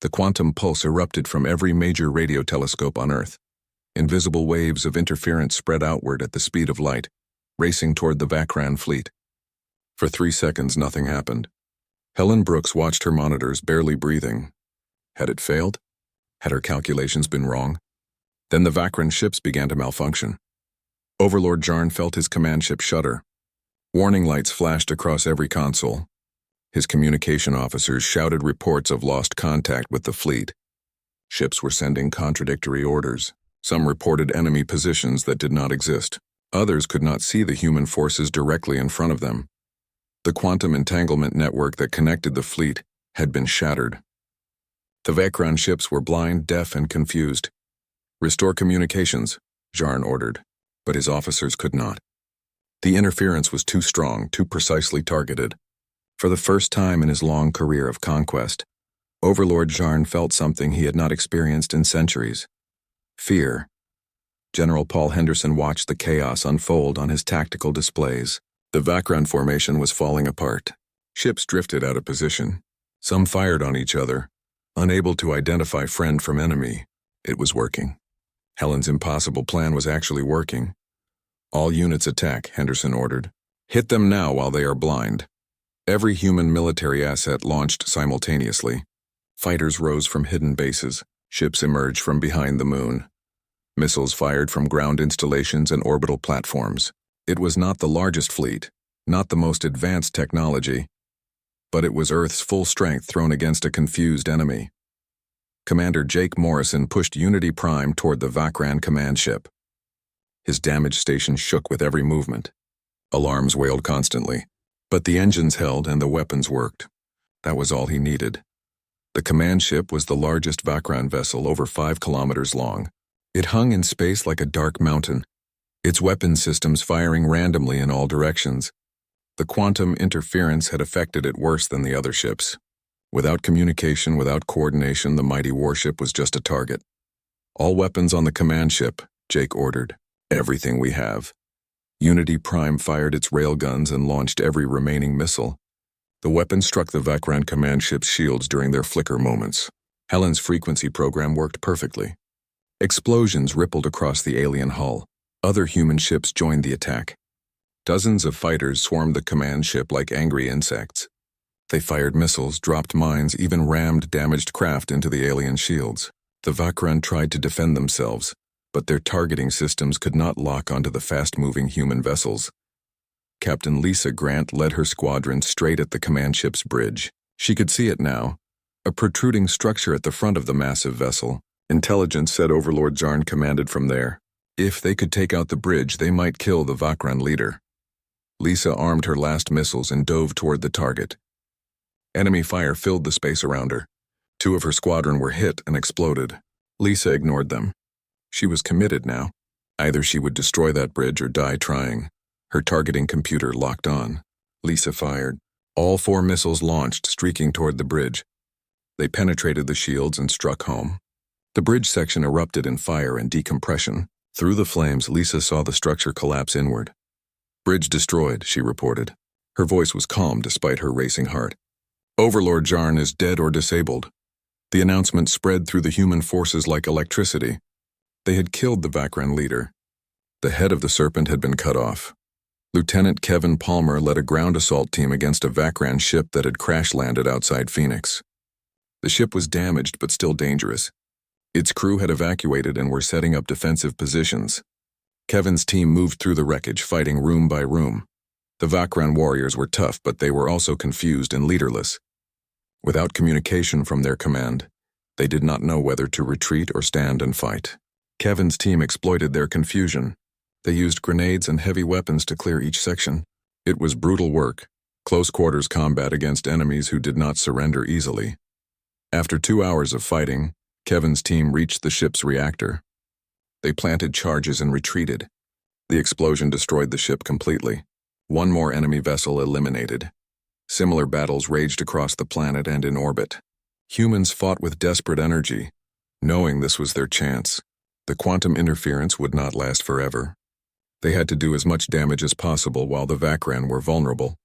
The quantum pulse erupted from every major radio telescope on Earth. Invisible waves of interference spread outward at the speed of light, racing toward the Vakran fleet. For 3 seconds, nothing happened. Helen Brooks watched her monitors, barely breathing. Had it failed? Had her calculations been wrong? Then the Vakran ships began to malfunction. Overlord Jarn felt his command ship shudder. Warning lights flashed across every console. His communication officers shouted reports of lost contact with the fleet. Ships were sending contradictory orders. Some reported enemy positions that did not exist. Others could not see the human forces directly in front of them. The quantum entanglement network that connected the fleet had been shattered. The Vakran ships were blind, deaf, and confused. "Restore communications," Jarn ordered, but his officers could not. The interference was too strong, too precisely targeted. For the first time in his long career of conquest, Overlord Jarn felt something he had not experienced in centuries: fear. General Paul Henderson watched the chaos unfold on his tactical displays. The Vakran formation was falling apart. Ships drifted out of position. Some fired on each other, unable to identify friend from enemy. It was working. Helen's impossible plan was actually working. "All units attack," Henderson ordered. "Hit them now while they are blind." Every human military asset launched simultaneously. Fighters rose from hidden bases. Ships emerged from behind the moon. Missiles fired from ground installations and orbital platforms. It was not the largest fleet, not the most advanced technology, but it was Earth's full strength thrown against a confused enemy. Commander Jake Morrison pushed Unity Prime toward the Vakran command ship. His damaged station shook with every movement. Alarms wailed constantly, but the engines held and the weapons worked. That was all he needed. The command ship was the largest Vakran vessel, over 5 kilometers long. It hung in space like a dark mountain, its weapon systems firing randomly in all directions. The quantum interference had affected it worse than the other ships. Without communication, without coordination, the mighty warship was just a target. "All weapons on the command ship," Jake ordered. "Everything we have." Unity Prime fired its railguns and launched every remaining missile. The weapons struck the Vakran command ship's shields during their flicker moments. Helen's frequency program worked perfectly. Explosions rippled across the alien hull. Other human ships joined the attack. Dozens of fighters swarmed the command ship like angry insects. They fired missiles, dropped mines, even rammed damaged craft into the alien shields. The Vakran tried to defend themselves, but their targeting systems could not lock onto the fast-moving human vessels. Captain Lisa Grant led her squadron straight at the command ship's bridge. She could see it now, a protruding structure at the front of the massive vessel. Intelligence said Overlord Jarn commanded from there. If they could take out the bridge, they might kill the Vakran leader. Lisa armed her last missiles and dove toward the target. Enemy fire filled the space around her. 2 of her squadron were hit and exploded. Lisa ignored them. She was committed now. Either she would destroy that bridge or die trying. Her targeting computer locked on. Lisa fired. All 4 missiles launched, streaking toward the bridge. They penetrated the shields and struck home. The bridge section erupted in fire and decompression. Through the flames, Lisa saw the structure collapse inward. "Bridge destroyed," she reported. Her voice was calm despite her racing heart. "Overlord Jarn is dead or disabled." The announcement spread through the human forces like electricity. They had killed the Vakran leader. The head of the serpent had been cut off. Lieutenant Kevin Palmer led a ground assault team against a Vakran ship that had crash-landed outside Phoenix. The ship was damaged but still dangerous. Its crew had evacuated and were setting up defensive positions. Kevin's team moved through the wreckage, fighting room by room. The Vakran warriors were tough, but they were also confused and leaderless. Without communication from their command, they did not know whether to retreat or stand and fight. Kevin's team exploited their confusion. They used grenades and heavy weapons to clear each section. It was brutal work, close-quarters combat against enemies who did not surrender easily. After 2 hours of fighting, Kevin's team reached the ship's reactor. They planted charges and retreated. The explosion destroyed the ship completely. 1 more enemy vessel eliminated. Similar battles raged across the planet and in orbit. Humans fought with desperate energy, knowing this was their chance. The quantum interference would not last forever. They had to do as much damage as possible while the Vakran were vulnerable.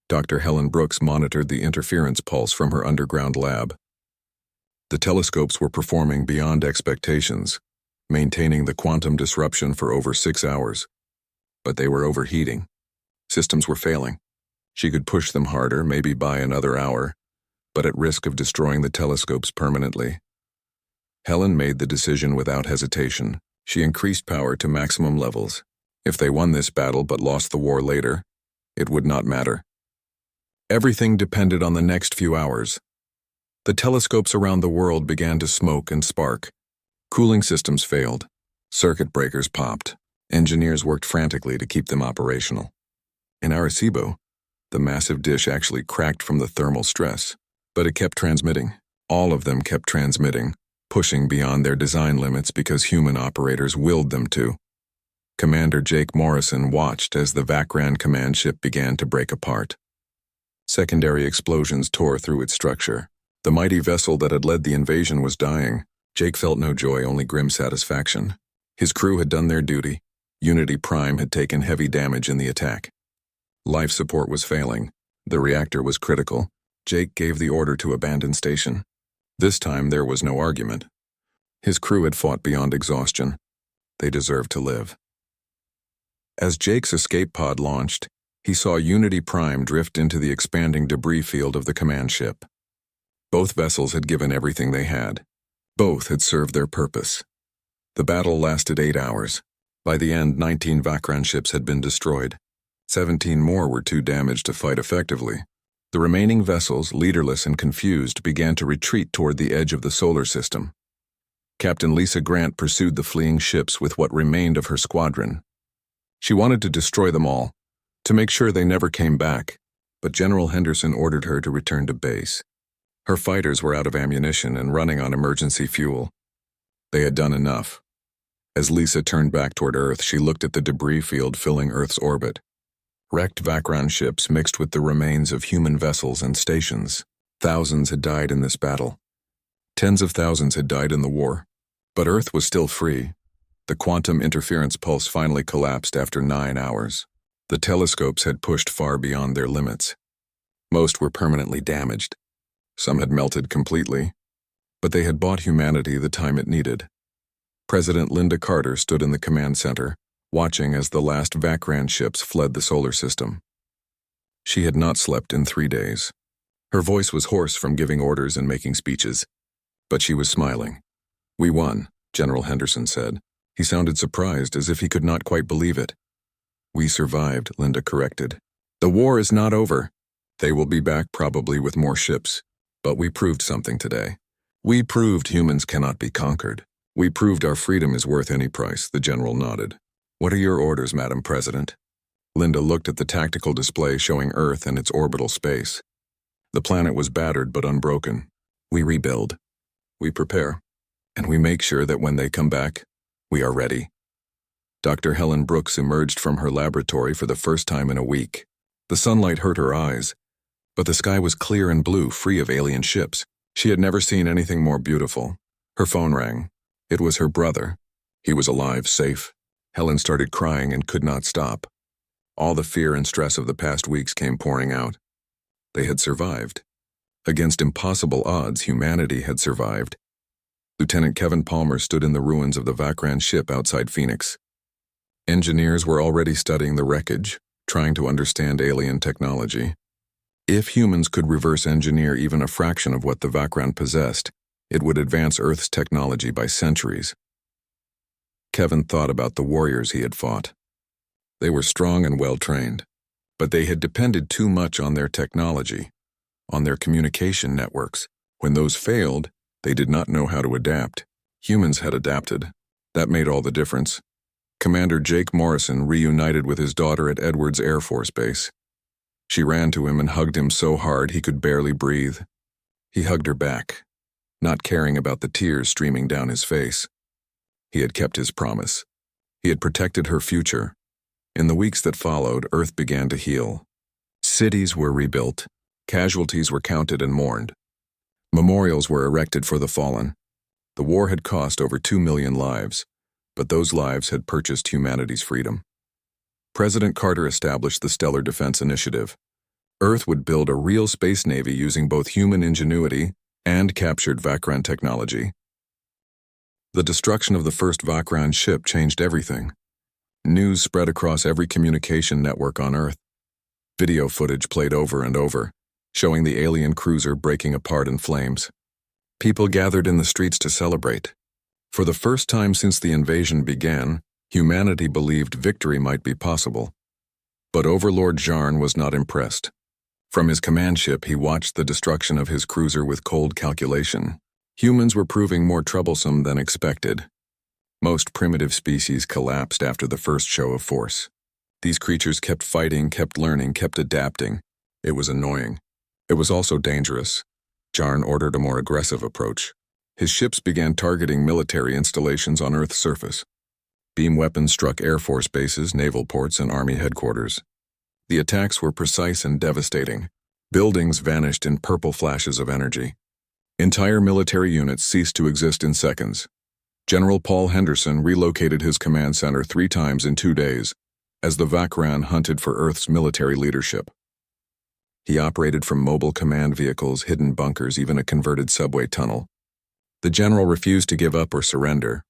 Dr. Helen Brooks monitored the interference pulse from her underground lab. The telescopes were performing beyond expectations, maintaining the quantum disruption for over 6 hours. But they were overheating. Systems were failing. She could push them harder, maybe by another hour, but at risk of destroying the telescopes permanently. Helen made the decision without hesitation. She increased power to maximum levels. If they won this battle but lost the war later, it would not matter. Everything depended on the next few hours. The telescopes around the world began to smoke and spark. Cooling systems failed. Circuit breakers popped. Engineers worked frantically to keep them operational. In Arecibo, the massive dish actually cracked from the thermal stress, but it kept transmitting. All of them kept transmitting, pushing beyond their design limits because human operators willed them to. Commander Jake Morrison watched as the Vakran command ship began to break apart. Secondary explosions tore through its structure. The mighty vessel that had led the invasion was dying. Jake felt no joy, only grim satisfaction. His crew had done their duty. Unity Prime had taken heavy damage in the attack. Life support was failing. The reactor was critical. Jake gave the order to abandon station. This time there was no argument. His crew had fought beyond exhaustion. They deserved to live. As Jake's escape pod launched, he saw Unity Prime drift into the expanding debris field of the command ship. Both vessels had given everything they had. Both had served their purpose. The battle lasted 8 hours. By the end, 19 Vakran ships had been destroyed. 17 more were too damaged to fight effectively. The remaining vessels, leaderless and confused, began to retreat toward the edge of the solar system. Captain Lisa Grant pursued the fleeing ships with what remained of her squadron. She wanted to destroy them all, to make sure they never came back, but General Henderson ordered her to return to base. Her fighters were out of ammunition and running on emergency fuel. They had done enough. As Lisa turned back toward Earth, she looked at the debris field filling Earth's orbit. Wrecked Vakran ships mixed with the remains of human vessels and stations. Thousands had died in this battle. Tens of thousands had died in the war. But Earth was still free. The quantum interference pulse finally collapsed after 9 hours. The telescopes had pushed far beyond their limits. Most were permanently damaged. Some had melted completely. But they had bought humanity the time it needed. President Linda Carter stood in the command center, watching as the last Vakran ships fled the solar system. She had not slept in 3 days. Her voice was hoarse from giving orders and making speeches, but she was smiling. "We won," General Henderson said. He sounded surprised, as if he could not quite believe it. "We survived," Linda corrected. "The war is not over. They will be back probably with more ships, but we proved something today. We proved humans cannot be conquered. We proved our freedom is worth any price," the general nodded. "What are your orders, Madam President?" Linda looked at the tactical display showing Earth and its orbital space. The planet was battered but unbroken. "We rebuild. We prepare. And we make sure that when they come back, we are ready." Dr. Helen Brooks emerged from her laboratory for the first time in a week. The sunlight hurt her eyes, but the sky was clear and blue, free of alien ships. She had never seen anything more beautiful. Her phone rang. It was her brother. He was alive, safe. Helen started crying and could not stop. All the fear and stress of the past weeks came pouring out. They had survived. Against impossible odds, humanity had survived. Lieutenant Kevin Palmer stood in the ruins of the Vakran ship outside Phoenix. Engineers were already studying the wreckage, trying to understand alien technology. If humans could reverse engineer even a fraction of what the Vakran possessed, it would advance Earth's technology by centuries. Kevin thought about the warriors he had fought. They were strong and well-trained, but they had depended too much on their technology, on their communication networks. When those failed, they did not know how to adapt. Humans had adapted. That made all the difference. Commander Jake Morrison reunited with his daughter at Edwards Air Force Base. She ran to him and hugged him so hard he could barely breathe. He hugged her back, not caring about the tears streaming down his face. He had kept his promise. He had protected her future. In the weeks that followed, Earth began to heal. Cities were rebuilt. Casualties were counted and mourned. Memorials were erected for the fallen. The war had cost over 2 million lives, but those lives had purchased humanity's freedom. President Carter established the Stellar Defense Initiative. Earth would build a real space navy using both human ingenuity and captured Vakran technology. The destruction of the first Vakran ship changed everything. News spread across every communication network on Earth. Video footage played over and over, showing the alien cruiser breaking apart in flames. People gathered in the streets to celebrate. For the first time since the invasion began, humanity believed victory might be possible. But Overlord Jarn was not impressed. From his command ship, he watched the destruction of his cruiser with cold calculation. Humans were proving more troublesome than expected. Most primitive species collapsed after the first show of force. These creatures kept fighting, kept learning, kept adapting. It was annoying. It was also dangerous. Jarn ordered a more aggressive approach. His ships began targeting military installations on Earth's surface. Beam weapons struck Air Force bases, naval ports, and Army headquarters. The attacks were precise and devastating. Buildings vanished in purple flashes of energy. Entire military units ceased to exist in seconds. General Paul Henderson relocated his command center 3 times in 2 days, as the Vakran hunted for Earth's military leadership. He operated from mobile command vehicles, hidden bunkers, even a converted subway tunnel. The general refused to give up or surrender.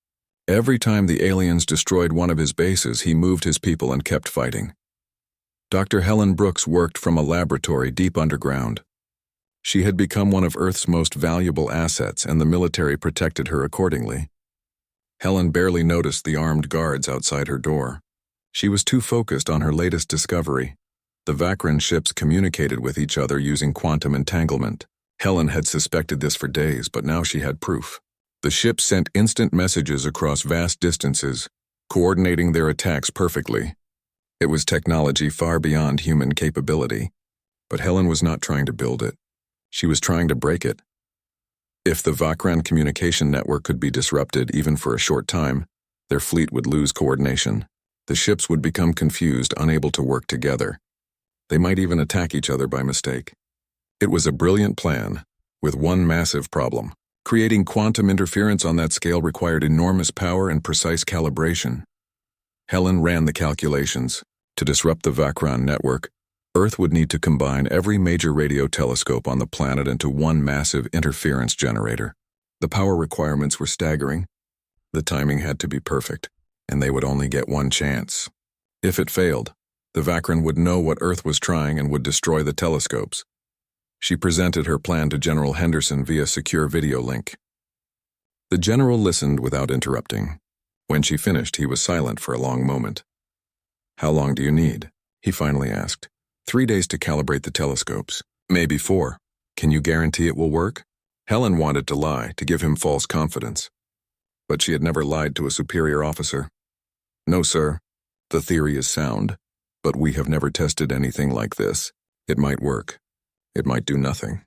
Every time the aliens destroyed one of his bases, he moved his people and kept fighting. Dr. Helen Brooks worked from a laboratory deep underground. She had become one of Earth's most valuable assets, and the military protected her accordingly. Helen barely noticed the armed guards outside her door. She was too focused on her latest discovery. The Vakran ships communicated with each other using quantum entanglement. Helen had suspected this for days, but now she had proof. The ships sent instant messages across vast distances, coordinating their attacks perfectly. It was technology far beyond human capability, but Helen was not trying to build it. She was trying to break it. If the Vakran communication network could be disrupted even for a short time, their fleet would lose coordination. The ships would become confused, unable to work together. They might even attack each other by mistake. It was a brilliant plan, with one massive problem. Creating quantum interference on that scale required enormous power and precise calibration. Helen ran the calculations. To disrupt the Vakran network, Earth would need to combine every major radio telescope on the planet into one massive interference generator. The power requirements were staggering. The timing had to be perfect, and they would only get one chance. If it failed, the Vakran would know what Earth was trying and would destroy the telescopes. She presented her plan to General Henderson via secure video link. The general listened without interrupting. When she finished, he was silent for a long moment. "How long do you need?" he finally asked. 3 days to calibrate the telescopes. Maybe 4. Can you guarantee it will work? Helen wanted to lie, to give him false confidence. But she had never lied to a superior officer. "No, sir. The theory is sound, but we have never tested anything like this. It might work. It might do nothing.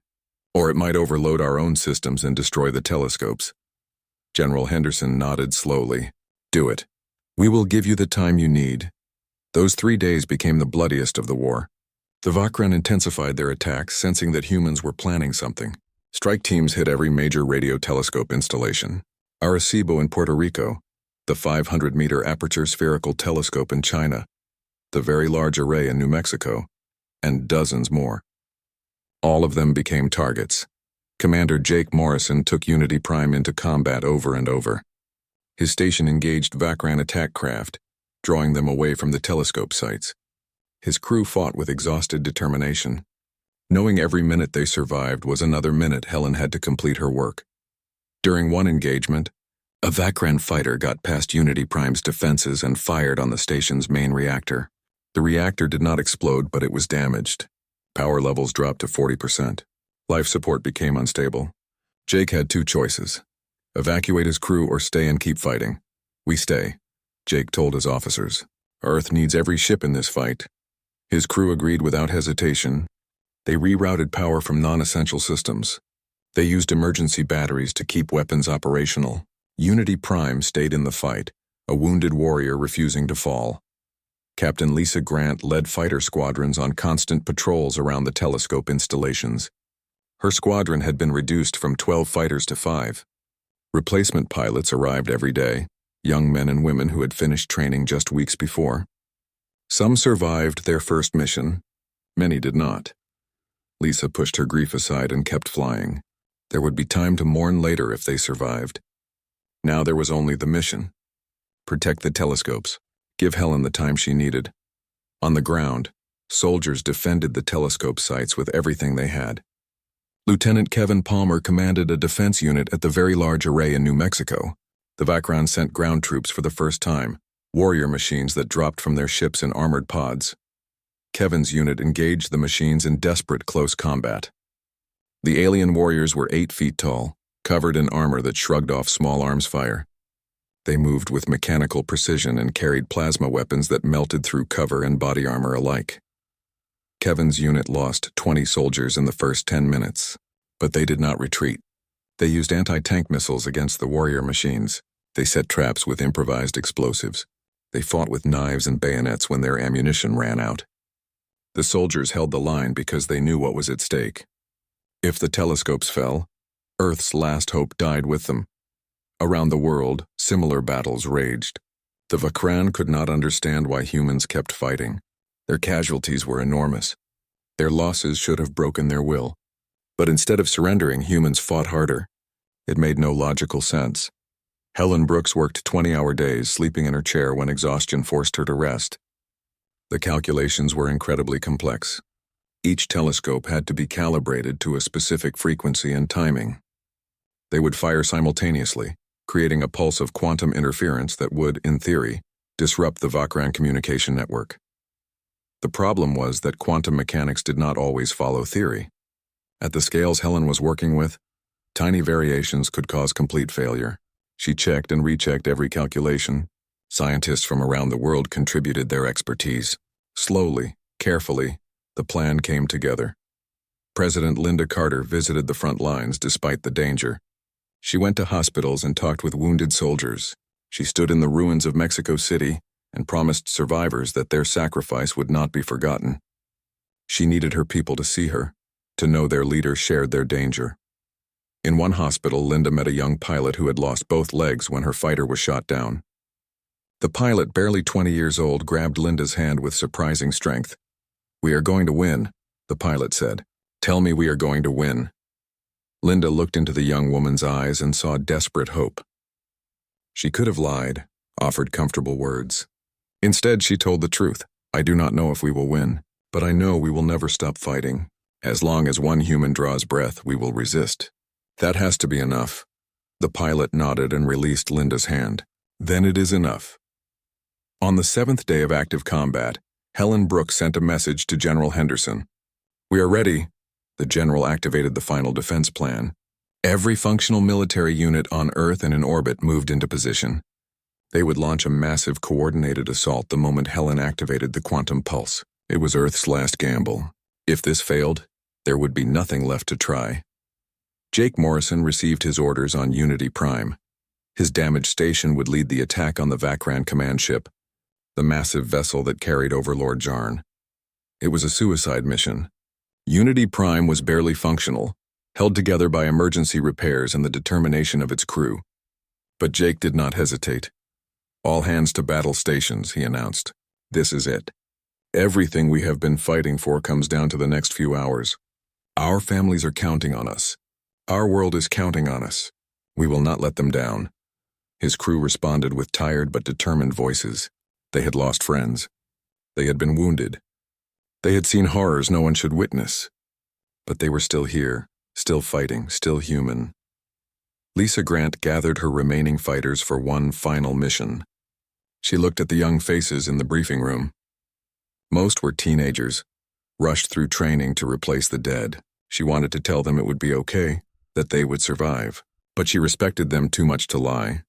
Or it might overload our own systems and destroy the telescopes." General Henderson nodded slowly. "Do it. We will give you the time you need." Those 3 days became the bloodiest of the war. The Vakran intensified their attacks, sensing that humans were planning something. Strike teams hit every major radio telescope installation. Arecibo in Puerto Rico, the 500-meter aperture spherical telescope in China, the Very Large Array in New Mexico, and dozens more. All of them became targets. Commander Jake Morrison took Unity Prime into combat over and over. His station engaged Vakran attack craft, drawing them away from the telescope sites. His crew fought with exhausted determination. Knowing every minute they survived was another minute Helen had to complete her work. During one engagement, a Vakran fighter got past Unity Prime's defenses and fired on the station's main reactor. The reactor did not explode, but it was damaged. Power levels dropped to 40%. Life support became unstable. Jake had 2 choices: evacuate his crew or stay and keep fighting. "We stay," Jake told his officers. "Earth needs every ship in this fight." His crew agreed without hesitation. They rerouted power from non-essential systems. They used emergency batteries to keep weapons operational. Unity Prime stayed in the fight, a wounded warrior refusing to fall. Captain Lisa Grant led fighter squadrons on constant patrols around the telescope installations. Her squadron had been reduced from 12 fighters to 5. Replacement pilots arrived every day, young men and women who had finished training just weeks before. Some survived their first mission. Many did not. Lisa pushed her grief aside and kept flying. There would be time to mourn later if they survived. Now there was only the mission. Protect the telescopes. Give Helen the time she needed. On the ground, soldiers defended the telescope sites with everything they had. Lieutenant Kevin Palmer commanded a defense unit at the Very Large Array in New Mexico. The Vakran sent ground troops for the first time, warrior machines that dropped from their ships in armored pods. Kevin's unit engaged the machines in desperate close combat. The alien warriors were 8 feet tall, covered in armor that shrugged off small arms fire. They moved with mechanical precision and carried plasma weapons that melted through cover and body armor alike. Kevin's unit lost 20 soldiers in the first 10 minutes, but they did not retreat. They used anti-tank missiles against the warrior machines. They set traps with improvised explosives. They fought with knives and bayonets when their ammunition ran out. The soldiers held the line because they knew what was at stake. If the telescopes fell, Earth's last hope died with them. Around the world, similar battles raged. The Vakran could not understand why humans kept fighting. Their casualties were enormous. Their losses should have broken their will. But instead of surrendering, humans fought harder. It made no logical sense. Helen Brooks worked 20-hour days, sleeping in her chair when exhaustion forced her to rest. The calculations were incredibly complex. Each telescope had to be calibrated to a specific frequency and timing. They would fire simultaneously, creating a pulse of quantum interference that would, in theory, disrupt the Vakran communication network. The problem was that quantum mechanics did not always follow theory. At the scales Helen was working with, tiny variations could cause complete failure. She checked and rechecked every calculation. Scientists from around the world contributed their expertise. Slowly, carefully, the plan came together. President Linda Carter visited the front lines despite the danger. She went to hospitals and talked with wounded soldiers. She stood in the ruins of Mexico City and promised survivors that their sacrifice would not be forgotten. She needed her people to see her, to know their leader shared their danger. In one hospital, Linda met a young pilot who had lost both legs when her fighter was shot down. The pilot, barely 20 years old, grabbed Linda's hand with surprising strength. "We are going to win," the pilot said. "Tell me we are going to win." Linda looked into the young woman's eyes and saw desperate hope. She could have lied, offered comfortable words. Instead, she told the truth. "I do not know if we will win, but I know we will never stop fighting. As long as one human draws breath, we will resist. That has to be enough." The pilot nodded and released Linda's hand. "Then it is enough." On the 7th day of active combat, Helen Brooks sent a message to General Henderson. "We are ready." The general activated the final defense plan. Every functional military unit on Earth and in orbit moved into position. They would launch a massive coordinated assault the moment Helen activated the quantum pulse. It was Earth's last gamble. If this failed, there would be nothing left to try. Jake Morrison received his orders on Unity Prime. His damaged station would lead the attack on the Vakran command ship, the massive vessel that carried Overlord Jarn. It was a suicide mission. Unity Prime was barely functional, held together by emergency repairs and the determination of its crew. But Jake did not hesitate. "All hands to battle stations," he announced. "This is it. Everything we have been fighting for comes down to the next few hours. Our families are counting on us. Our world is counting on us. We will not let them down." His crew responded with tired but determined voices. They had lost friends. They had been wounded. They had seen horrors no one should witness. But they were still here, still fighting, still human. Lisa Grant gathered her remaining fighters for one final mission. She looked at the young faces in the briefing room. Most were teenagers, rushed through training to replace the dead. She wanted to tell them it would be okay, that they would survive. But she respected them too much to lie.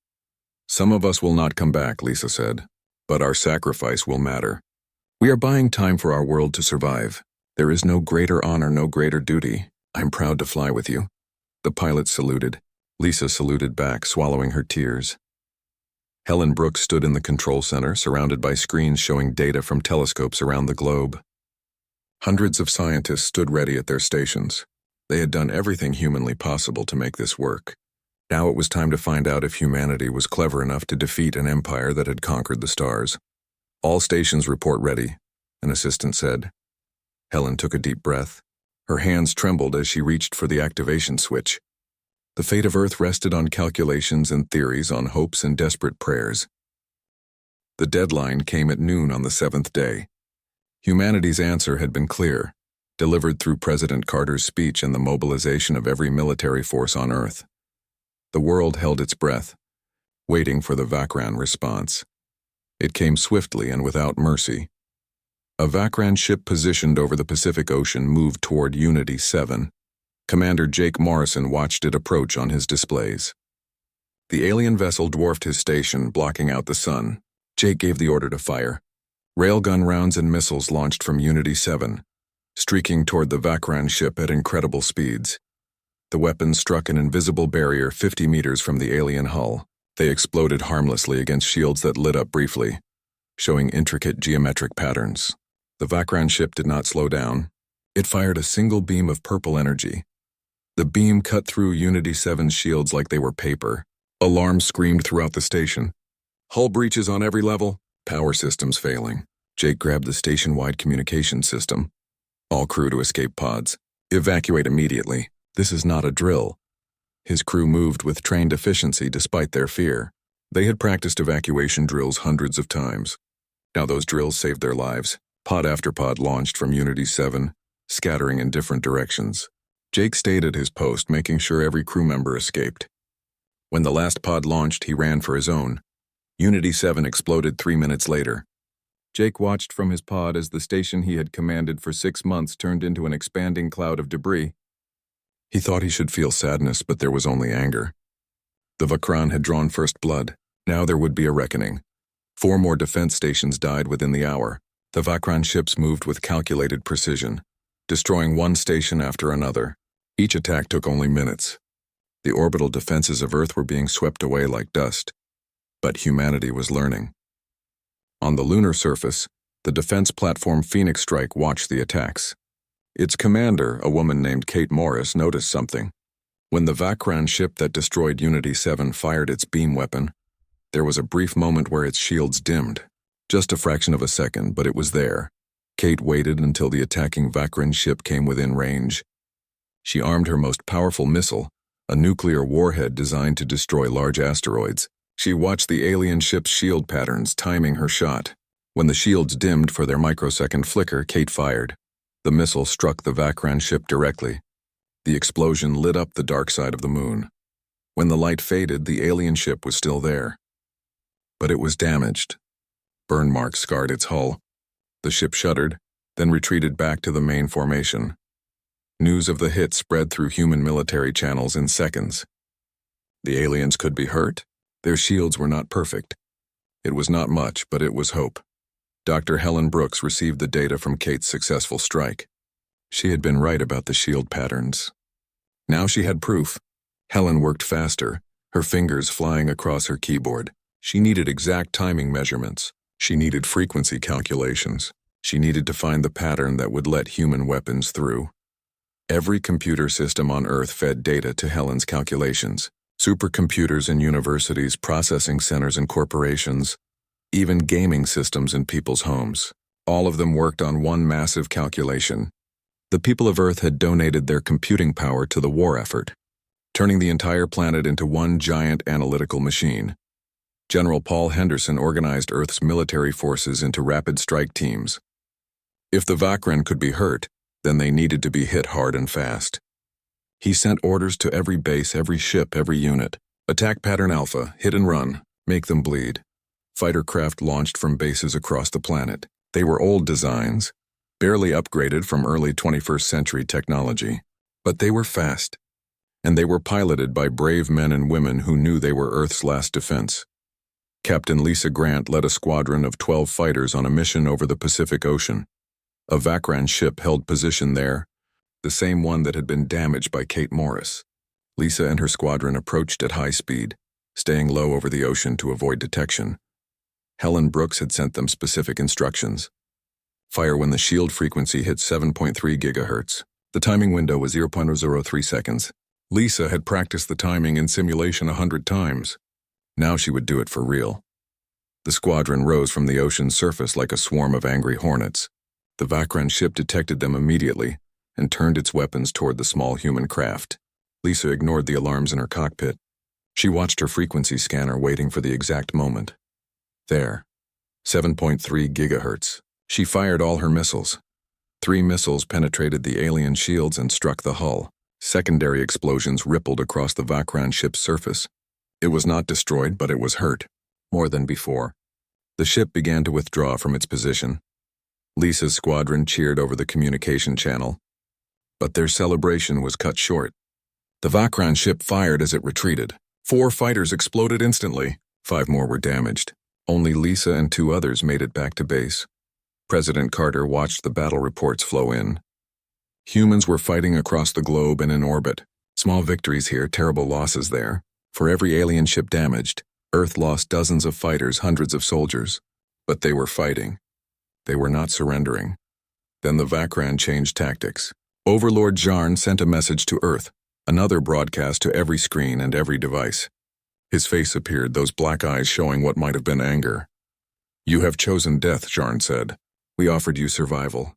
"Some of us will not come back," Lisa said, "but our sacrifice will matter. We are buying time for our world to survive. There is no greater honor, no greater duty. I'm proud to fly with you." The pilot saluted. Lisa saluted back, swallowing her tears. Helen Brooks stood in the control center, surrounded by screens showing data from telescopes around the globe. Hundreds of scientists stood ready at their stations. They had done everything humanly possible to make this work. Now it was time to find out if humanity was clever enough to defeat an empire that had conquered the stars. "All stations report ready," an assistant said. Helen took a deep breath. Her hands trembled as she reached for the activation switch. The fate of Earth rested on calculations and theories, on hopes and desperate prayers. The deadline came at noon on the 7th day. Humanity's answer had been clear, delivered through President Carter's speech and the mobilization of every military force on Earth. The world held its breath, waiting for the Vakran response. It came swiftly and without mercy. A Vakran ship positioned over the Pacific Ocean moved toward Unity 7. Commander Jake Morrison watched it approach on his displays. The alien vessel dwarfed his station, blocking out the sun. Jake gave the order to fire. Railgun rounds and missiles launched from Unity 7, streaking toward the Vakran ship at incredible speeds. The weapons struck an invisible barrier 50 meters from the alien hull. They exploded harmlessly against shields that lit up briefly, showing intricate geometric patterns. The Vakran ship did not slow down. It fired a single beam of purple energy. The beam cut through Unity 7's shields like they were paper. Alarms screamed throughout the station. Hull breaches on every level, power systems failing. Jake grabbed the station-wide communication system. All crew to escape pods. Evacuate immediately. This is not a drill. His crew moved with trained efficiency despite their fear. They had practiced evacuation drills hundreds of times. Now those drills saved their lives. Pod after pod launched from Unity 7, scattering in different directions. Jake stayed at his post, making sure every crew member escaped. When the last pod launched, he ran for his own. Unity 7 exploded 3 minutes later. Jake watched from his pod as the station he had commanded for 6 months turned into an expanding cloud of debris. He thought he should feel sadness, but there was only anger. The Vakran had drawn first blood. Now there would be a reckoning. 4 more defense stations died within the hour. The Vakran ships moved with calculated precision, destroying one station after another. Each attack took only minutes. The orbital defenses of Earth were being swept away like dust. But humanity was learning. On the lunar surface, the defense platform Phoenix Strike watched the attacks. Its commander, a woman named Kate Morris, noticed something. When the Vakran ship that destroyed Unity 7 fired its beam weapon, there was a brief moment where its shields dimmed. Just a fraction of a second, but it was there. Kate waited until the attacking Vakran ship came within range. She armed her most powerful missile, a nuclear warhead designed to destroy large asteroids. She watched the alien ship's shield patterns, timing her shot. When the shields dimmed for their microsecond flicker, Kate fired. The missile struck the Vakran ship directly. The explosion lit up the dark side of the moon. When the light faded, the alien ship was still there. But it was damaged. Burn marks scarred its hull. The ship shuddered, then retreated back to the main formation. News of the hit spread through human military channels in seconds. The aliens could be hurt. Their shields were not perfect. It was not much, but it was hope. Dr. Helen Brooks received the data from Kate's successful strike. She had been right about the shield patterns. Now she had proof. Helen worked faster, her fingers flying across her keyboard. She needed exact timing measurements. She needed frequency calculations. She needed to find the pattern that would let human weapons through. Every computer system on Earth fed data to Helen's calculations. Supercomputers in universities, processing centers in corporations, even gaming systems in people's homes. All of them worked on one massive calculation. The people of Earth had donated their computing power to the war effort, turning the entire planet into one giant analytical machine. General Paul Henderson organized Earth's military forces into rapid strike teams. If the Vakran could be hurt, then they needed to be hit hard and fast. He sent orders to every base, every ship, every unit. Attack pattern Alpha, hit and run, make them bleed. Fighter craft launched from bases across the planet. They were old designs, barely upgraded from early 21st century technology. But they were fast, and they were piloted by brave men and women who knew they were Earth's last defense. Captain Lisa Grant led a squadron of 12 fighters on a mission over the Pacific Ocean. A Vakran ship held position there, the same one that had been damaged by Kate Morris. Lisa and her squadron approached at high speed, staying low over the ocean to avoid detection. Helen Brooks had sent them specific instructions. Fire when the shield frequency hit 7.3 gigahertz. The timing window was 0.03 seconds. Lisa had practiced the timing in simulation 100 times. Now she would do it for real. The squadron rose from the ocean's surface like a swarm of angry hornets. The Vakran ship detected them immediately and turned its weapons toward the small human craft. Lisa ignored the alarms in her cockpit. She watched her frequency scanner, waiting for the exact moment. There. 7.3 gigahertz. She fired all her missiles. 3 missiles penetrated the alien shields and struck the hull. Secondary explosions rippled across the Vakran ship's surface. It was not destroyed, but it was hurt. More than before. The ship began to withdraw from its position. Lisa's squadron cheered over the communication channel. But their celebration was cut short. The Vakran ship fired as it retreated. 4 fighters exploded instantly. 5 more were damaged. Only Lisa and 2 others made it back to base. President Carter watched the battle reports flow in. Humans were fighting across the globe and in orbit. Small victories here, terrible losses there. For every alien ship damaged, Earth lost dozens of fighters, hundreds of soldiers. But they were fighting. They were not surrendering. Then the Vakran changed tactics. Overlord Jarn sent a message to Earth, another broadcast to every screen and every device. His face appeared, those black eyes showing what might have been anger. "You have chosen death," Jarn said. "We offered you survival.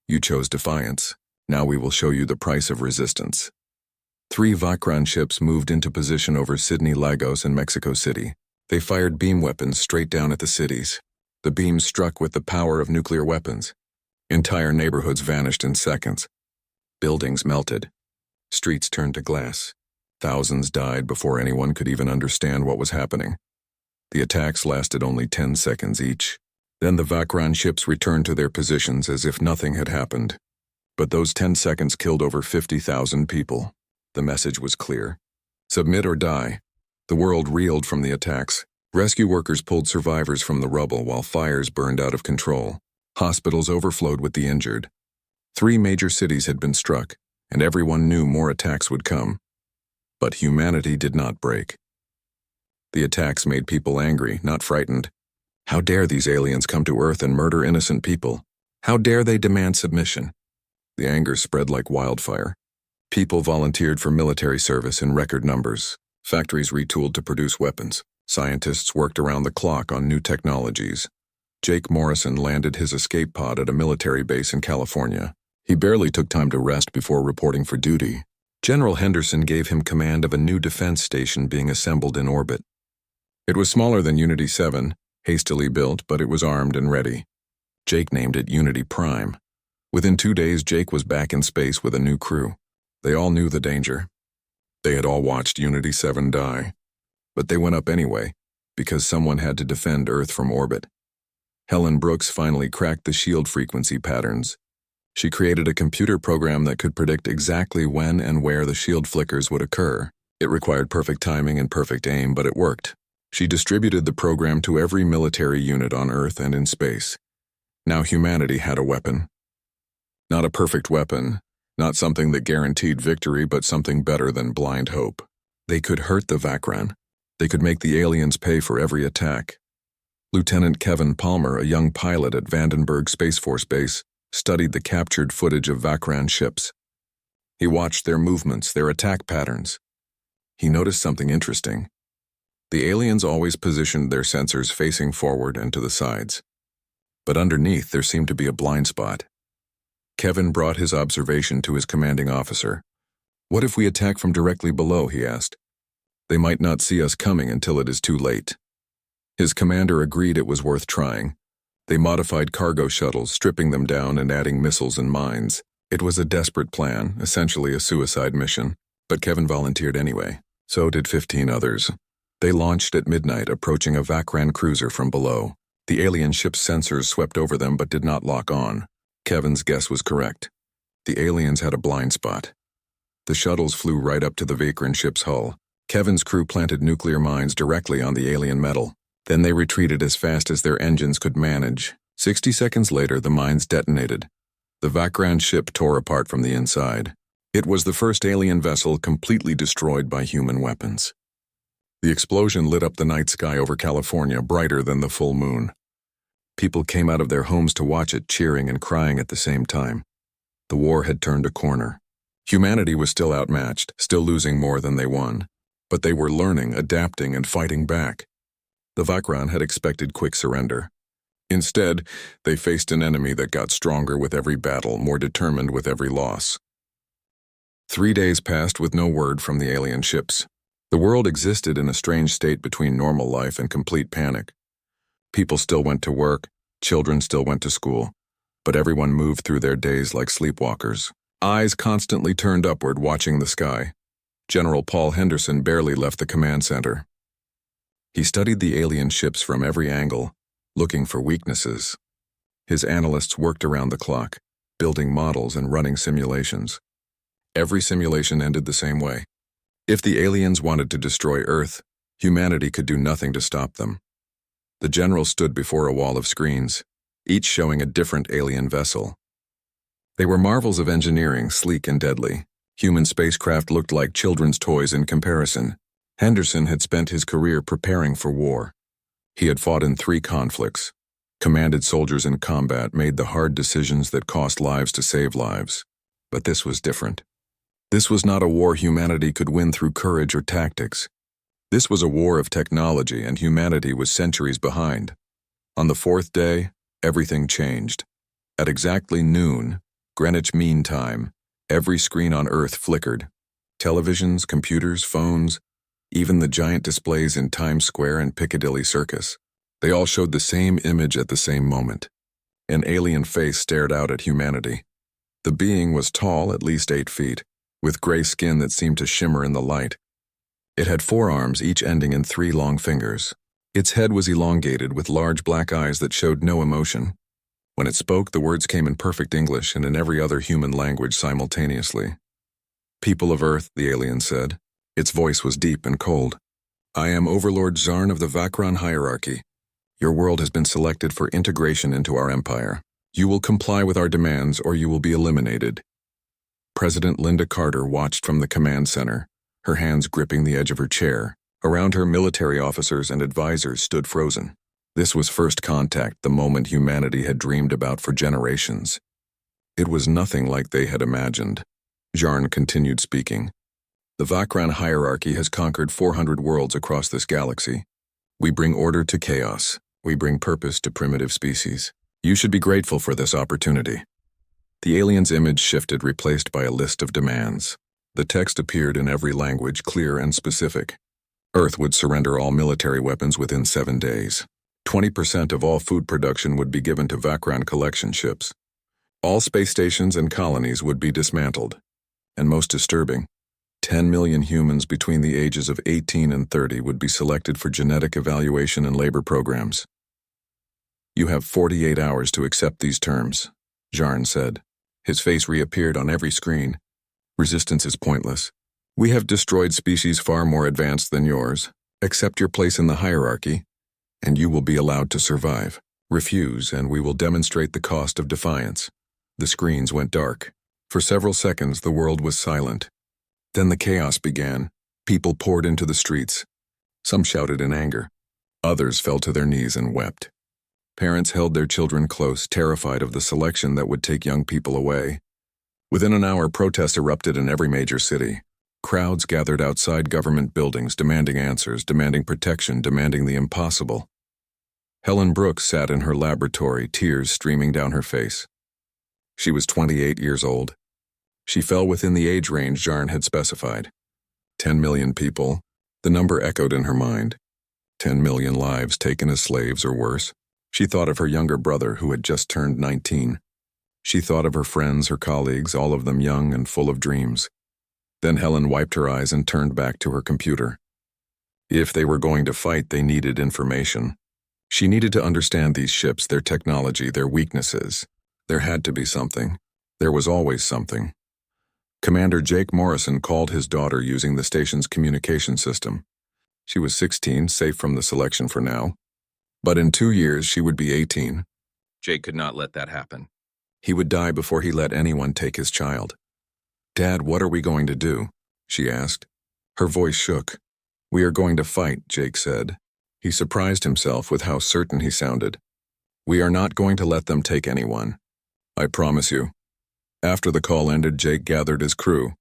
You chose defiance. Now we will show you the price of resistance." 3 Vakran ships moved into position over Sydney, Lagos, and Mexico City. They fired beam weapons straight down at the cities. The beams struck with the power of nuclear weapons. Entire neighborhoods vanished in seconds. Buildings melted. Streets turned to glass. Thousands died before anyone could even understand what was happening. The attacks lasted only 10 seconds each. Then the Vakran ships returned to their positions as if nothing had happened. But those 10 seconds killed over 50,000 people. The message was clear. Submit or die. The world reeled from the attacks. Rescue workers pulled survivors from the rubble while fires burned out of control. Hospitals overflowed with the injured. 3 major cities had been struck, and everyone knew more attacks would come. But humanity did not break. The attacks made people angry, not frightened. How dare these aliens come to Earth and murder innocent people? How dare they demand submission? The anger spread like wildfire. People volunteered for military service in record numbers. Factories retooled to produce weapons. Scientists worked around the clock on new technologies. Jake Morrison landed his escape pod at a military base in California. He barely took time to rest before reporting for duty. General Henderson gave him command of a new defense station being assembled in orbit. It was smaller than Unity 7, hastily built, but it was armed and ready. Jake named it Unity Prime. Within 2 days, Jake was back in space with a new crew. They all knew the danger. They had all watched Unity 7 die. But they went up anyway, because someone had to defend Earth from orbit. Helen Brooks finally cracked the shield frequency patterns. She created a computer program that could predict exactly when and where the shield flickers would occur. It required perfect timing and perfect aim, but it worked. She distributed the program to every military unit on Earth and in space. Now humanity had a weapon. Not a perfect weapon, not something that guaranteed victory, but something better than blind hope. They could hurt the Vakran. They could make the aliens pay for every attack. Lieutenant Kevin Palmer, a young pilot at Vandenberg Space Force Base, studied the captured footage of Vakran ships. He watched their movements, their attack patterns. He noticed something interesting. The aliens always positioned their sensors facing forward and to the sides. But underneath, there seemed to be a blind spot. Kevin brought his observation to his commanding officer. "What if we attack from directly below?" he asked. "They might not see us coming until it is too late." His commander agreed it was worth trying. They modified cargo shuttles, stripping them down and adding missiles and mines. It was a desperate plan, essentially a suicide mission, but Kevin volunteered anyway. So did 15 others. They launched at midnight, approaching a Vakran cruiser from below. The alien ship's sensors swept over them but did not lock on. Kevin's guess was correct. The aliens had a blind spot. The shuttles flew right up to the Vakran ship's hull. Kevin's crew planted nuclear mines directly on the alien metal. Then they retreated as fast as their engines could manage. 60 seconds later, the mines detonated. The Vakran ship tore apart from the inside. It was the first alien vessel completely destroyed by human weapons. The explosion lit up the night sky over California, brighter than the full moon. People came out of their homes to watch it, cheering and crying at the same time. The war had turned a corner. Humanity was still outmatched, still losing more than they won. But they were learning, adapting, and fighting back. The Vakran had expected quick surrender. Instead, they faced an enemy that got stronger with every battle, more determined with every loss. 3 days passed with no word from the alien ships. The world existed in a strange state between normal life and complete panic. People still went to work, children still went to school, but everyone moved through their days like sleepwalkers, eyes constantly turned upward watching the sky. General Paul Henderson barely left the command center. He studied the alien ships from every angle, looking for weaknesses. His analysts worked around the clock, building models and running simulations. Every simulation ended the same way. If the aliens wanted to destroy Earth, humanity could do nothing to stop them. The general stood before a wall of screens, each showing a different alien vessel. They were marvels of engineering, sleek and deadly. Human spacecraft looked like children's toys in comparison. Henderson had spent his career preparing for war. He had fought in 3 conflicts, commanded soldiers in combat, made the hard decisions that cost lives to save lives. But this was different. This was not a war humanity could win through courage or tactics. This was a war of technology, and humanity was centuries behind. On the 4th day, everything changed. At exactly noon, Greenwich Mean Time, every screen on Earth flickered. Televisions, computers, phones, even the giant displays in Times Square and Piccadilly Circus. They all showed the same image at the same moment. An alien face stared out at humanity. The being was tall, at least 8 feet, with gray skin that seemed to shimmer in the light. It had 4 arms, each ending in 3 long fingers. Its head was elongated, with large black eyes that showed no emotion. When it spoke, the words came in perfect English and in every other human language simultaneously. "People of Earth," the alien said. Its voice was deep and cold. "I am Overlord Zarn of the Vakran hierarchy. Your world has been selected for integration into our empire. You will comply with our demands or you will be eliminated." President Linda Carter watched from the command center, her hands gripping the edge of her chair. Around her, military officers and advisors stood frozen. This was first contact, the moment humanity had dreamed about for generations. It was nothing like they had imagined. Zarn continued speaking. "The Vakran hierarchy has conquered 400 worlds across this galaxy. We bring order to chaos. We bring purpose to primitive species. You should be grateful for this opportunity." The alien's image shifted, replaced by a list of demands. The text appeared in every language, clear and specific. Earth would surrender all military weapons within 7 days. 20% of all food production would be given to Vakran collection ships. All space stations and colonies would be dismantled. And most disturbing, 10 million humans between the ages of 18 and 30 would be selected for genetic evaluation and labor programs. "You have 48 hours to accept these terms," Zarn said. His face reappeared on every screen. "Resistance is pointless. We have destroyed species far more advanced than yours. Accept your place in the hierarchy, and you will be allowed to survive. Refuse, and we will demonstrate the cost of defiance." The screens went dark. For several seconds, the world was silent. Then the chaos began. People poured into the streets. Some shouted in anger. Others fell to their knees and wept. Parents held their children close, terrified of the selection that would take young people away. Within an hour, protests erupted in every major city. Crowds gathered outside government buildings, demanding answers, demanding protection, demanding the impossible. Helen Brooks sat in her laboratory, tears streaming down her face. She was 28 years old. She fell within the age range Zarn had specified. 10 million people. The number echoed in her mind. 10 million lives taken as slaves or worse. She thought of her younger brother who had just turned 19. She thought of her friends, her colleagues, all of them young and full of dreams. Then Helen wiped her eyes and turned back to her computer. If they were going to fight, they needed information. She needed to understand these ships, their technology, their weaknesses. There had to be something. There was always something. Commander Jake Morrison called his daughter using the station's communication system. She was 16, safe from the selection for now. But in 2 years, she would be 18. Jake could not let that happen. He would die before he let anyone take his child. "Dad, what are we going to do?" she asked. Her voice shook. "We are going to fight," Jake said. He surprised himself with how certain he sounded. "We are not going to let them take anyone. I promise you." After the call ended, Jake gathered his crew.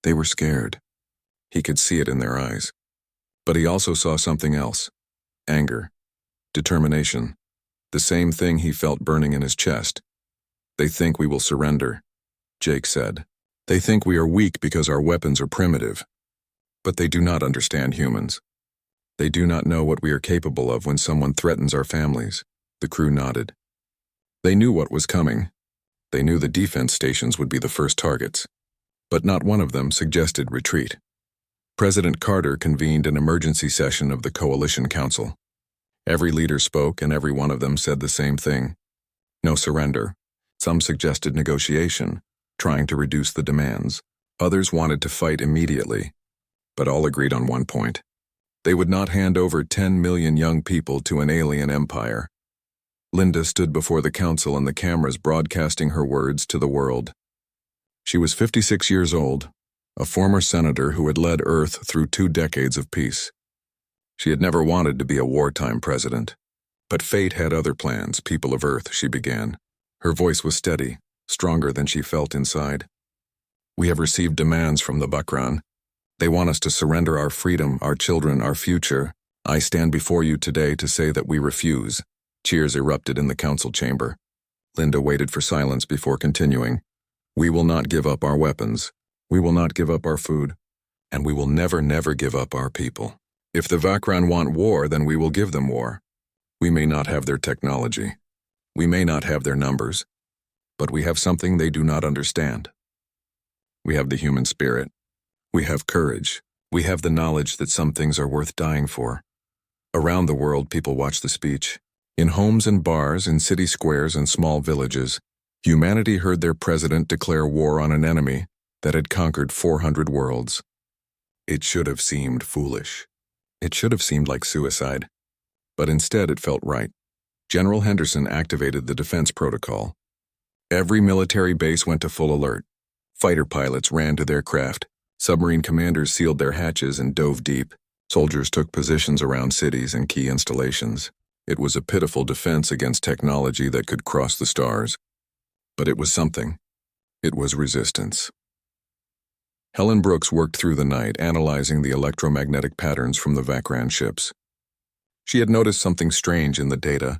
They were scared. He could see it in their eyes. But he also saw something else. Anger. Determination. The same thing he felt burning in his chest. "They think we will surrender," Jake said. They think we are weak because our weapons are primitive, but they do not understand humans. They do not know what we are capable of when someone threatens our families. The crew nodded. They knew what was coming. They knew the defense stations would be the first targets, but not one of them suggested retreat. President Carter convened an emergency session of the Coalition Council. Every leader spoke, and every one of them said the same thing. No surrender. Some suggested negotiation, trying to reduce the demands. Others wanted to fight immediately, but all agreed on one point. They would not hand over 10 million young people to an alien empire. Linda stood before the council and the cameras broadcasting her words to the world. She was 56 years old, a former senator who had led Earth through 2 decades of peace. She had never wanted to be a wartime president, but fate had other plans. People of Earth, she began. Her voice was steady, stronger than she felt inside. We have received demands from the Bakran. They want us to surrender our freedom, our children, our future. I stand before you today to say that we refuse. Cheers erupted in the council chamber. Linda waited for silence before continuing. We will not give up our weapons. We will not give up our food. And we will never, never give up our people. If the Vakran want war, then we will give them war. We may not have their technology. We may not have their numbers. But we have something they do not understand. We have the human spirit. We have courage. We have the knowledge that some things are worth dying for. Around the world, people watch the speech. In homes and bars, in city squares and small villages, humanity heard their president declare war on an enemy that had conquered 400 worlds. It should have seemed foolish. It should have seemed like suicide. But instead it felt right. General Henderson activated the defense protocol. Every military base went to full alert. Fighter pilots ran to their craft. Submarine commanders sealed their hatches and dove deep. Soldiers took positions around cities and key installations. It was a pitiful defense against technology that could cross the stars. But it was something. It was resistance. Helen Brooks worked through the night, analyzing the electromagnetic patterns from the Vakran ships. She had noticed something strange in the data.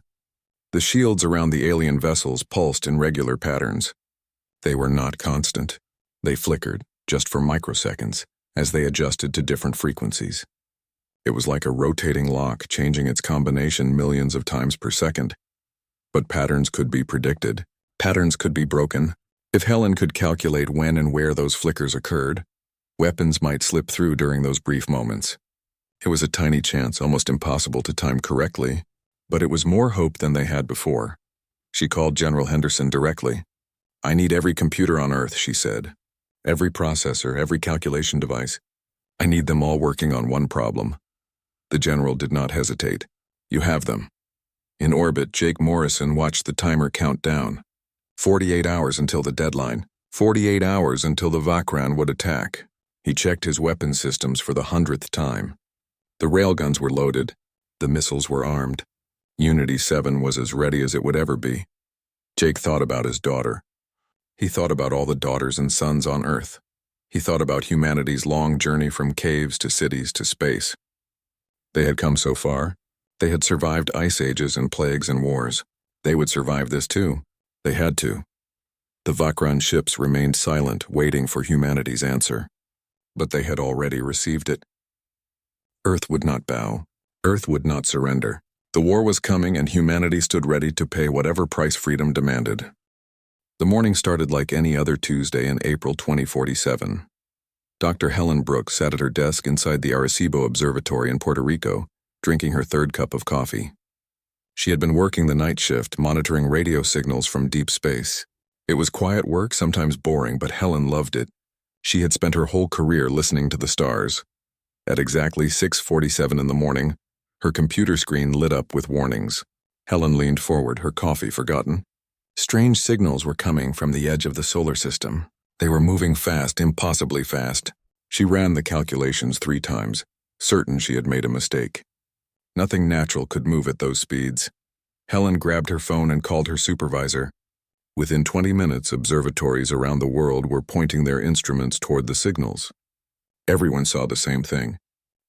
The shields around the alien vessels pulsed in regular patterns. They were not constant. They flickered, just for microseconds, as they adjusted to different frequencies. It was like a rotating lock, changing its combination millions of times per second. But patterns could be predicted. Patterns could be broken. If Helen could calculate when and where those flickers occurred, weapons might slip through during those brief moments. It was a tiny chance, almost impossible to time correctly, but it was more hope than they had before. She called General Henderson directly. I need every computer on Earth, she said. Every processor, every calculation device. I need them all working on one problem. The general did not hesitate. You have them. In orbit, Jake Morrison watched the timer count down. 48 hours until the deadline. 48 hours until the Vakran would attack. He checked his weapon systems for the 100th time. The railguns were loaded. The missiles were armed. Unity 7 was as ready as it would ever be. Jake thought about his daughter. He thought about all the daughters and sons on Earth. He thought about humanity's long journey from caves to cities to space. They had come so far. They had survived ice ages and plagues and wars. They would survive this too. They had to. The Vakran ships remained silent, waiting for humanity's answer. But they had already received it. Earth would not bow. Earth would not surrender. The war was coming, and humanity stood ready to pay whatever price freedom demanded. The morning started like any other Tuesday in April 2047. Dr. Helen Brooks sat at her desk inside the Arecibo Observatory in Puerto Rico, drinking her 3rd cup of coffee. She had been working the night shift, monitoring radio signals from deep space. It was quiet work, sometimes boring, but Helen loved it. She had spent her whole career listening to the stars. At exactly 6:47 in the morning, her computer screen lit up with warnings. Helen leaned forward, her coffee forgotten. Strange signals were coming from the edge of the solar system. They were moving fast, impossibly fast. She ran the calculations 3 times, certain she had made a mistake. Nothing natural could move at those speeds. Helen grabbed her phone and called her supervisor. Within 20 minutes, observatories around the world were pointing their instruments toward the signals. Everyone saw the same thing.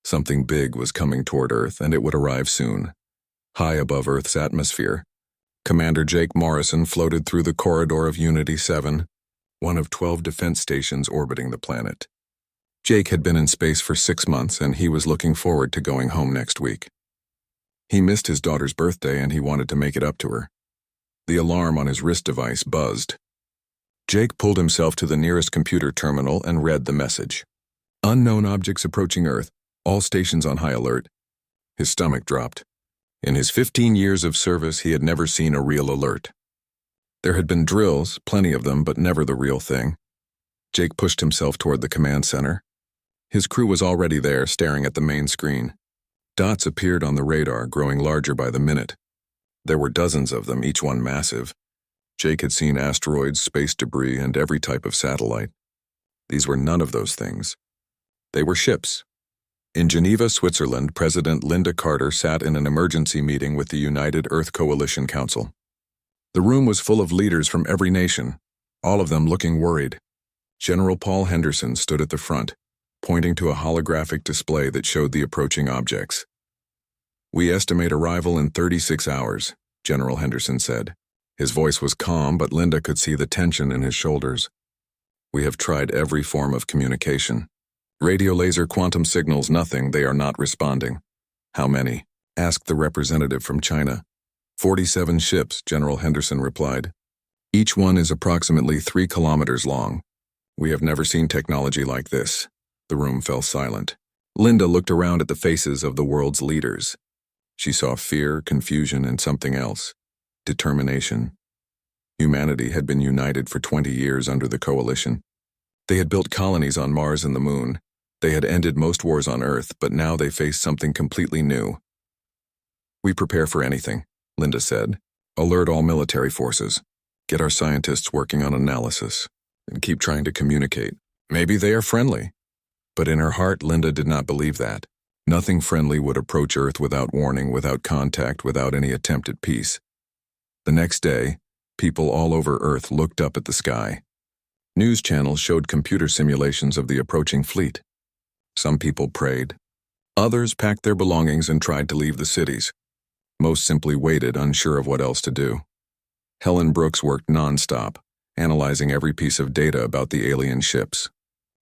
Something big was coming toward Earth, and it would arrive soon. High above Earth's atmosphere, Commander Jake Morrison floated through the corridor of Unity 7. one of 12 defense stations orbiting the planet. Jake had been in space for 6 months, and he was looking forward to going home next week. He missed his daughter's birthday, and he wanted to make it up to her. The alarm on his wrist device buzzed. Jake pulled himself to the nearest computer terminal and read the message. Unknown objects approaching Earth, all stations on high alert. His stomach dropped. In his 15 years of service, he had never seen a real alert. There had been drills, plenty of them, but never the real thing. Jake pushed himself toward the command center. His crew was already there, staring at the main screen. Dots appeared on the radar, growing larger by the minute. There were dozens of them, each one massive. Jake had seen asteroids, space debris, and every type of satellite. These were none of those things. They were ships. In Geneva, Switzerland, President Linda Carter sat in an emergency meeting with the United Earth Coalition Council. The room was full of leaders from every nation, all of them looking worried. General Paul Henderson stood at the front, pointing to a holographic display that showed the approaching objects. "We estimate arrival in 36 hours, General Henderson said. His voice was calm, but Linda could see the tension in his shoulders. "We have tried every form of communication. Radio, laser, quantum signals, nothing, they are not responding." "How many?" asked the representative from China. 47 ships, General Henderson replied. "Each one is approximately 3 kilometers long. We have never seen technology like this." The room fell silent. Linda looked around at the faces of the world's leaders. She saw fear, confusion, and something else. Determination. Humanity had been united for 20 years under the coalition. They had built colonies on Mars and the Moon. They had ended most wars on Earth, but now they faced something completely new. "We prepare for anything," Linda said. "Alert all military forces. Get our scientists working on analysis. And keep trying to communicate. Maybe they are friendly." But in her heart, Linda did not believe that. Nothing friendly would approach Earth without warning, without contact, without any attempt at peace. The next day, people all over Earth looked up at the sky. News channels showed computer simulations of the approaching fleet. Some people prayed. Others packed their belongings and tried to leave the cities. Most simply waited, unsure of what else to do. Helen Brooks worked non-stop, analyzing every piece of data about the alien ships.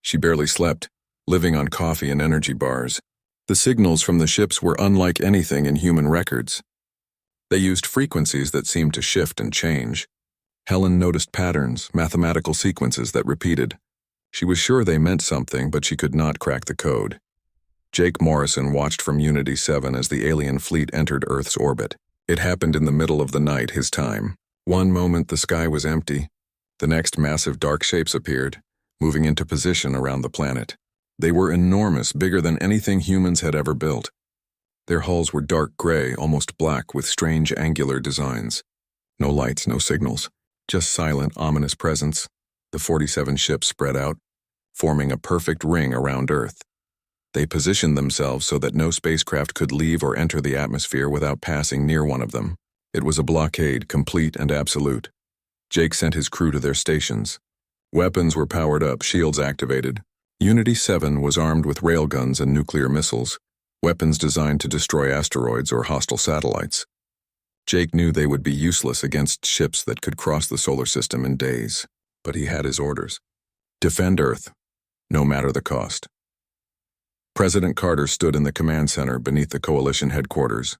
She barely slept, living on coffee and energy bars. The signals from the ships were unlike anything in human records. They used frequencies that seemed to shift and change. Helen noticed patterns, mathematical sequences that repeated. She was sure they meant something, but she could not crack the code. Jake Morrison watched from Unity 7 as the alien fleet entered Earth's orbit. It happened in the middle of the night, his time. One moment the sky was empty. The next, massive dark shapes appeared, moving into position around the planet. They were enormous, bigger than anything humans had ever built. Their hulls were dark gray, almost black, with strange angular designs. No lights, no signals, just silent, ominous presence. The 47 ships spread out, forming a perfect ring around Earth. They positioned themselves so that no spacecraft could leave or enter the atmosphere without passing near one of them. It was a blockade, complete and absolute. Jake sent his crew to their stations. Weapons were powered up, shields activated. Unity 7 was armed with railguns and nuclear missiles, weapons designed to destroy asteroids or hostile satellites. Jake knew they would be useless against ships that could cross the solar system in days, but he had his orders. Defend Earth, no matter the cost. President Carter stood in the command center beneath the coalition headquarters.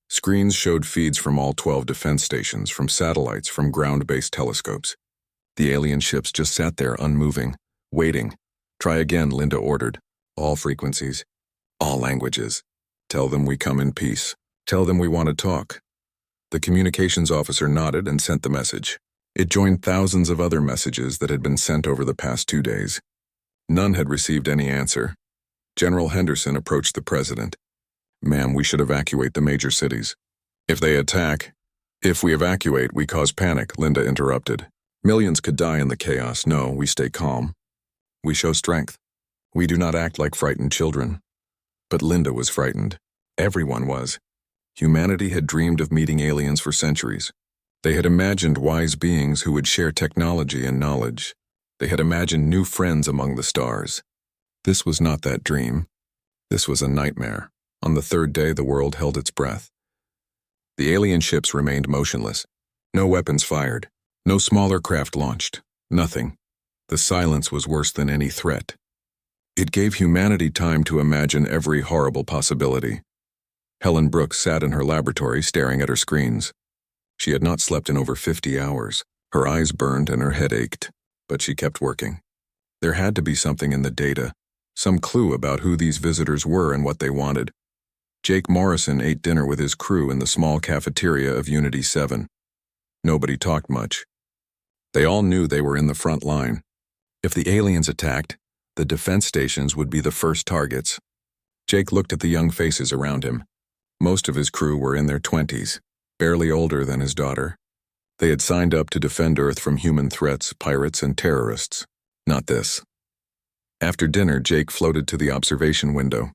Screens showed feeds from all 12 defense stations, from satellites, from ground-based telescopes. The alien ships just sat there unmoving, waiting. "Try again," Linda ordered. "All frequencies. All languages. Tell them we come in peace. Tell them we want to talk." The communications officer nodded and sent the message. It joined thousands of other messages that had been sent over the past 2 days. None had received any answer. General Henderson approached the president. "Ma'am, we should evacuate the major cities." If we evacuate, we cause panic," Linda interrupted. "Millions could die in the chaos. No, we stay calm. We show strength. We do not act like frightened children." But Linda was frightened. Everyone was. Humanity had dreamed of meeting aliens for centuries. They had imagined wise beings who would share technology and knowledge. They had imagined new friends among the stars. This was not that dream. This was a nightmare. On the 3rd day, the world held its breath. The alien ships remained motionless. No weapons fired. No smaller craft launched. Nothing. The silence was worse than any threat. It gave humanity time to imagine every horrible possibility. Helen Brooks sat in her laboratory staring at her screens. She had not slept in over 50 hours. Her eyes burned and her head ached, but she kept working. There had to be something in the data, some clue about who these visitors were and what they wanted. Jake Morrison ate dinner with his crew in the small cafeteria of Unity 7. Nobody talked much. They all knew they were in the front line. If the aliens attacked, the defense stations would be the first targets. Jake looked at the young faces around him. Most of his crew were in their 20s, barely older than his daughter. They had signed up to defend Earth from human threats, pirates, and terrorists. Not this. After dinner, Jake floated to the observation window.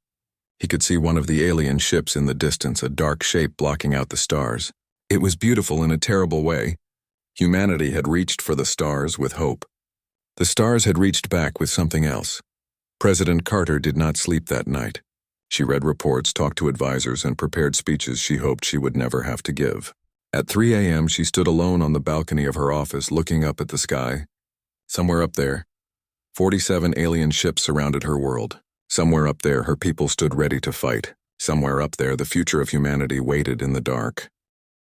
He could see one of the alien ships in the distance, a dark shape blocking out the stars. It was beautiful in a terrible way. Humanity had reached for the stars with hope. The stars had reached back with something else. President Carter did not sleep that night. She read reports, talked to advisors, and prepared speeches she hoped she would never have to give. At 3 a.m., she stood alone on the balcony of her office, looking up at the sky. Somewhere up there, 47 alien ships surrounded her world. Somewhere up there, her people stood ready to fight. Somewhere up there, the future of humanity waited in the dark.